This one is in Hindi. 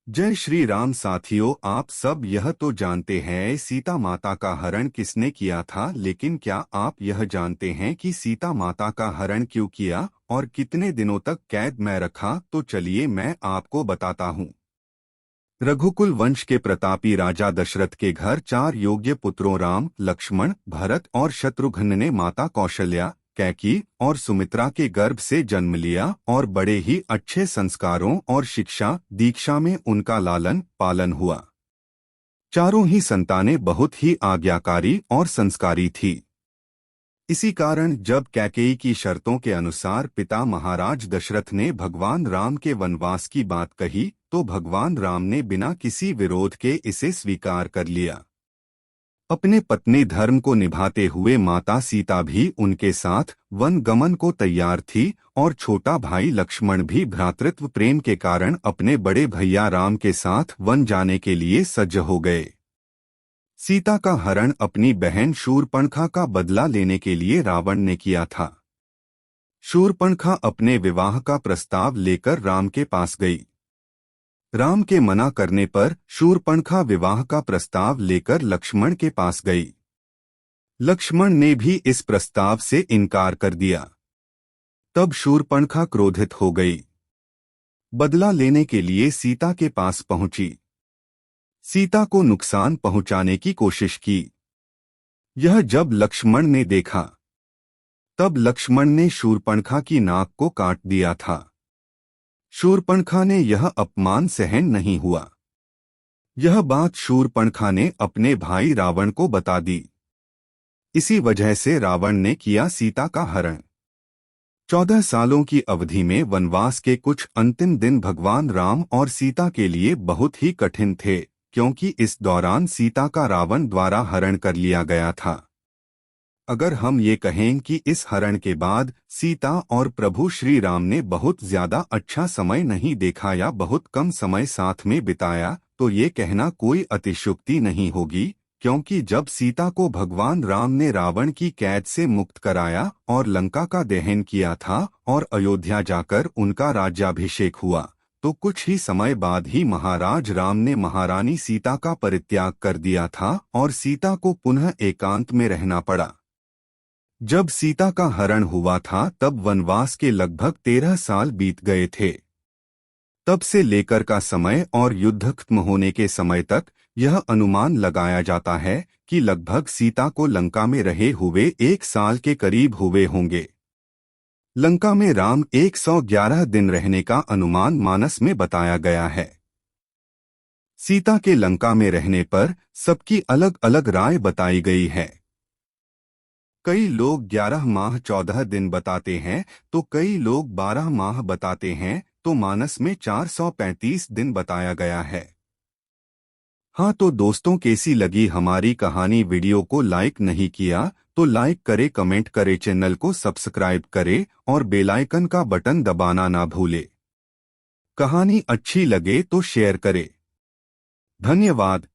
जय श्री राम साथियों, आप सब यह तो जानते हैं सीता माता का हरण किसने किया था, लेकिन क्या आप यह जानते हैं कि सीता माता का हरण क्यों किया और कितने दिनों तक कैद में रखा? तो चलिए मैं आपको बताता हूँ। रघुकुल वंश के प्रतापी राजा दशरथ के घर 4 योग्य पुत्रों राम, लक्ष्मण, भरत और शत्रुघ्न ने माता कौशल्या, कैकेयी और सुमित्रा के गर्भ से जन्म लिया और बड़े ही अच्छे संस्कारों और शिक्षा दीक्षा में उनका लालन पालन हुआ। चारों ही संतानें बहुत ही आज्ञाकारी और संस्कारी थी। इसी कारण जब कैकेयी की शर्तों के अनुसार पिता महाराज दशरथ ने भगवान राम के वनवास की बात कही तो भगवान राम ने बिना किसी विरोध के इसे स्वीकार कर लिया। अपने पत्नी धर्म को निभाते हुए माता सीता भी उनके साथ वन गमन को तैयार थी और छोटा भाई लक्ष्मण भी भ्रातृत्व प्रेम के कारण अपने बड़े भैया राम के साथ वन जाने के लिए सज्ज हो गए। सीता का हरण अपनी बहन शूर्पणखा का बदला लेने के लिए रावण ने किया था। शूर्पणखा अपने विवाह का प्रस्ताव लेकर राम के पास गई। राम के मना करने पर शूर्पणखा विवाह का प्रस्ताव लेकर लक्ष्मण के पास गई। लक्ष्मण ने भी इस प्रस्ताव से इनकार कर दिया। तब शूर्पणखा क्रोधित हो गई। बदला लेने के लिए सीता के पास पहुंची। सीता को नुकसान पहुंचाने की कोशिश की। यह जब लक्ष्मण ने देखा तब लक्ष्मण ने शूर्पणखा की नाक को काट दिया था। शूर्पणखा ने यह अपमान सहन नहीं हुआ। यह बात शूर्पणखा ने अपने भाई रावण को बता दी। इसी वजह से रावण ने किया सीता का हरण। 14 सालों की अवधि में वनवास के कुछ अंतिम दिन भगवान राम और सीता के लिए बहुत ही कठिन थे, क्योंकि इस दौरान सीता का रावण द्वारा हरण कर लिया गया था। अगर हम ये कहें कि इस हरण के बाद सीता और प्रभु श्री राम ने बहुत ज्यादा अच्छा समय नहीं देखा या बहुत कम समय साथ में बिताया, तो ये कहना कोई अतिशयोक्ति नहीं होगी, क्योंकि जब सीता को भगवान राम ने रावण की कैद से मुक्त कराया और लंका का दहन किया था और अयोध्या जाकर उनका राज्याभिषेक हुआ, तो कुछ ही समय बाद ही महाराज राम ने महारानी सीता का परित्याग कर दिया था और सीता को पुनः एकांत में रहना पड़ा। जब सीता का हरण हुआ था तब वनवास के लगभग 13 साल बीत गए थे। तब से लेकर का समय और युद्ध खत्म होने के समय तक यह अनुमान लगाया जाता है कि लगभग सीता को लंका में रहे हुए 1 साल के करीब हुए होंगे। लंका में राम 111 दिन रहने का अनुमान मानस में बताया गया है। सीता के लंका में रहने पर सबकी अलग अलग राय बताई गई है। कई लोग 11 माह 14 दिन बताते हैं तो कई लोग 12 माह बताते हैं, तो मानस में 435 दिन बताया गया है। हाँ तो दोस्तों, कैसी लगी हमारी कहानी? वीडियो को लाइक नहीं किया तो लाइक करे, कमेंट करे, चैनल को सब्सक्राइब करे और बेल आइकन का बटन दबाना ना भूले। कहानी अच्छी लगे तो शेयर करे। धन्यवाद।